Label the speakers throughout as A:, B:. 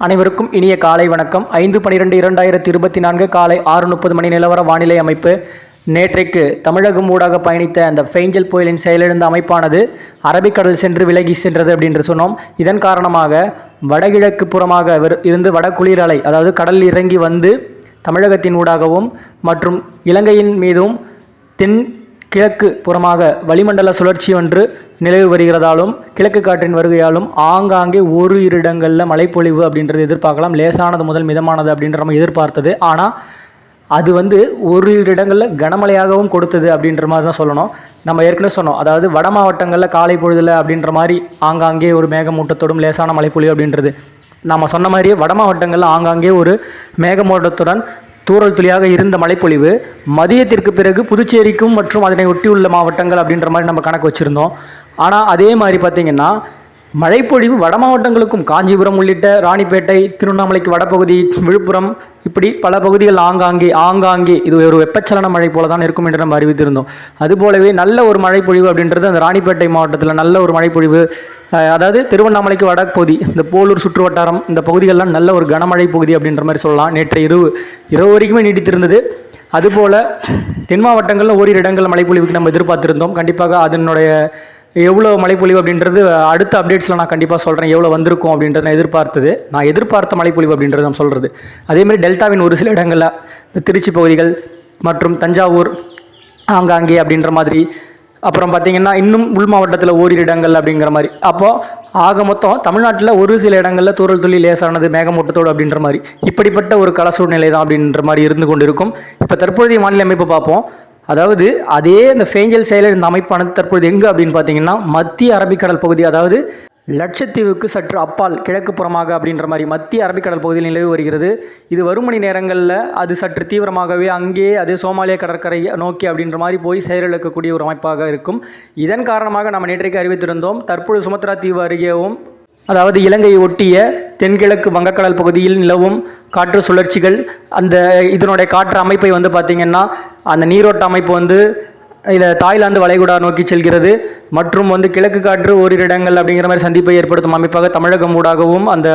A: அனைவருக்கும் இனிய காலை வணக்கம். 5/12/2024 காலை 6:30 மணி நிலவர வானிலை அமைப்பு. நேற்றைக்கு தமிழகம் ஊடாக பயணித்த அந்த ஃபெய்ஞ்சல் புயலின் செயலிழந்த அமைப்பானது அரபிக்கடல் சென்று விலகி சென்றது அப்படின்னு சொன்னோம். இதன் காரணமாக வடகிழக்கு புறமாக இருந்து வடகுளிர் அலை, அதாவது கடலில் இறங்கி வந்து தமிழகத்தின் ஊடாகவும் மற்றும் இலங்கையின் மீதும் தென் கிழக்கு புறமாக வளிமண்டல சுழற்சி ஒன்று நிலவி வருகிறதாலும் கிழக்கு காற்றின் வருகையாலும் ஆங்காங்கே ஒரு இடங்களில் மழைப்பொழிவு அப்படின்றது எதிர்பார்க்கலாம். லேசானது முதல் மிதமானது அப்படின்ற நம்ம எதிர்பார்த்தது. ஆனால் அது ஒரு இடங்களில் கனமழையாகவும் கொடுத்தது அப்படின்ற மாதிரி தான் சொல்லணும். நம்ம ஏற்கனவே சொன்னோம், அதாவது வட மாவட்டங்களில் காலை பொழுதில் அப்படின்ற மாதிரி ஆங்காங்கே ஒரு மேகமூட்டத்தோடும் லேசான மழைப்பொழிவு அப்படின்றது நம்ம சொன்ன மாதிரியே வட மாவட்டங்களில் ஆங்காங்கே ஒரு மேகமூட்டத்துடன் தூறல் துளியாக இருந்த மழைப்பொழிவு மதியத்திற்கு பிறகு புதுச்சேரிக்கும் மற்றும் அதனை ஒட்டியுள்ள மாவட்டங்கள் அப்படின்ற மாதிரி நம்ம கணக்கு வச்சுருந்தோம். ஆனால் அதே மாதிரி பார்த்திங்கன்னா மழைப்பொழிவு வட மாவட்டங்களுக்கும் காஞ்சிபுரம் உள்ளிட்ட ராணிப்பேட்டை, திருவண்ணாமலைக்கு வடபகுதி, விழுப்புரம், இப்படி பல பகுதிகள் ஆங்காங்கே இது ஒரு வெப்பச்சலன மழை போல தான் இருக்கும் என்று நம்ம அறிவித்திருந்தோம். அதுபோலவே நல்ல ஒரு மழைப்பொழிவு அப்படின்றது அந்த ராணிப்பேட்டை மாவட்டத்தில் நல்ல ஒரு மழைப்பொழிவு, அதாவது திருவண்ணாமலைக்கு வடபகுதி, இந்த போலூர் சுற்று வட்டாரம், இந்த பகுதிகளெலாம் நல்ல ஒரு கனமழை பகுதி அப்படின்ற மாதிரி சொல்லலாம். நேற்று இரவு வரைக்குமே நீடித்திருந்தது. அதுபோல் தென் மாவட்டங்களில் ஓரிரு இடங்களில் மழைப்பொழிவுக்கு நம்ம எதிர்பார்த்திருந்தோம். கண்டிப்பாக அதனுடைய எவ்வளோ மழைப்பொழிவு அப்படின்றது அடுத்த அப்டேட்ஸில் நான் கண்டிப்பாக சொல்கிறேன். எவ்வளோ வந்திருக்கும் அப்படின்றத நான் எதிர்பார்த்த மழைப்பொழிவு அப்படின்றது நான் சொல்கிறது. அதேமாதிரி டெல்டாவின் ஒரு சில இடங்களில் இந்த திருச்சி பகுதிகள் மற்றும் தஞ்சாவூர் ஆங்காங்கே அப்படின்ற மாதிரி, அப்புறம் பார்த்திங்கன்னா இன்னும் உள் மாவட்டத்தில் ஓரிரு இடங்கள் அப்படிங்கிற மாதிரி. அப்போது ஆக மொத்தம் தமிழ்நாட்டில் ஒரு சில இடங்களில் தூறல் துளி லேசானது மேகமூட்டத்தோடு அப்படின்ற மாதிரி இப்படிப்பட்ட ஒரு கள சூழ்நிலை தான் அப்படின்ற மாதிரி இருந்து கொண்டு இருக்கும். இப்போ தற்போதைய வானிலை அமைப்பு பார்ப்போம். அதாவது அதே இந்த ஃபெய்ஞ்சல் செயலர் இந்த அமைப்பானது தற்போது எங்கே அப்படின்னு பார்த்தீங்கன்னா மத்திய அரபிக்கடல் பகுதி, அதாவது லட்சத்தீவுக்கு சற்று அப்பால் கிழக்கு புறமாக அப்படின்ற மாதிரி மத்திய அரபிக்கடல் பகுதியில் நிலவி வருகிறது. இது வரும் மணி நேரங்களில் அது சற்று தீவிரமாகவே அங்கே அதே சோமாலியா கடற்கரை நோக்கி அப்படின்ற மாதிரி போய் செயலிழக்கக்கூடிய ஒரு அமைப்பாக இருக்கும். இதன் காரணமாக நம்ம நேற்றைக்கு அறிவித்திருந்தோம், தற்போது சுமத்ரா தீவு அருகேவும், அதாவது இலங்கையை ஒட்டிய தென்கிழக்கு வங்கக்கடல் பகுதியில் நிலவும் காற்று சுழற்சிகள், அந்த இதனுடைய காற்று அமைப்பை பார்த்திங்கன்னா அந்த நீரோட்ட அமைப்பு இதில் தாய்லாந்து வளைகுடா நோக்கி செல்கிறது. மற்றும் கிழக்கு காற்று ஓரிரு இடங்கள் அப்படிங்கிற மாதிரி சந்திப்பை ஏற்படுத்தும் அமைப்பாக தமிழகம் ஊடாகவும் அந்த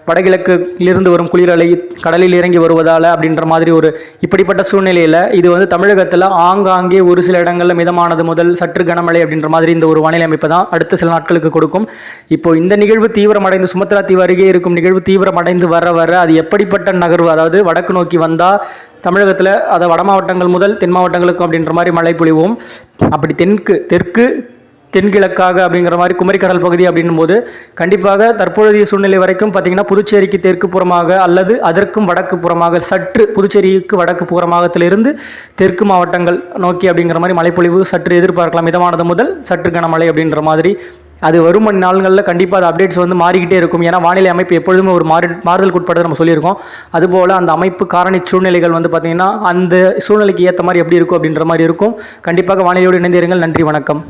A: வடகிழக்கிலிருந்து வரும் குளிரலை கடலில் இறங்கி வருவதால் அப்படின்ற மாதிரி இப்படிப்பட்ட சூழ்நிலையில் இது தமிழகத்தில் ஆங்காங்கே ஒரு சில இடங்களில் மிதமானது முதல் சற்று கனமழை அப்படின்ற மாதிரி இந்த ஒரு வானிலை அமைப்பு தான் அடுத்த சில நாட்களுக்கு கொடுக்கும். இப்போ இந்த நிகழ்வு தீவிரமடைந்து சுமத்ரா தீவு அருகே இருக்கும் நிகழ்வு தீவிரமடைந்து வர அது எப்படிப்பட்ட நகர்வு, அதாவது வடக்கு நோக்கி வந்தால் தமிழகத்தில் அதை வட மாவட்டங்கள் முதல் தென் மாவட்டங்களுக்கும் அப்படின்ற மாதிரி மழை பொழிவும், அப்படி தெற்கு தென்கிழக்காக அப்படிங்கிற மாதிரி குமரிக்கடல் பகுதி அப்படின்னும் போது கண்டிப்பாக தற்போதைய சூழ்நிலை வரைக்கும் பார்த்திங்கன்னா புதுச்சேரிக்கு தெற்கு புறமாக அல்லது அதற்கும் வடக்கு புறமாக சற்று புதுச்சேரிக்கு வடக்கு புறமாகத்திலிருந்து தெற்கு மாவட்டங்கள் நோக்கி அப்படிங்கிற மாதிரி மழைப்பொழிவு சற்று எதிர்பார்க்கலாம். மிதமானது முதல் சற்று கனமழை அப்படின்ற மாதிரி அது வரும் நாள்களில் கண்டிப்பாக அது அப்டேட்ஸ் மாறிக்கிட்டே இருக்கும். ஏன்னா வானிலை அமைப்பு எப்பொழுதுமே ஒரு மாறுதலுக்கு உட்படுறது நம்ம சொல்லியிருக்கோம். அதுபோல் அந்த அமைப்பு காரணி சூழ்நிலைகள் பார்த்திங்கன்னா அந்த சூழ்நிலைக்கு ஏற்ற மாதிரி எப்படி இருக்கும் அப்படின்ற மாதிரி இருக்கும். கண்டிப்பாக வானிலையோடு இணைந்திருங்கள். நன்றி, வணக்கம்.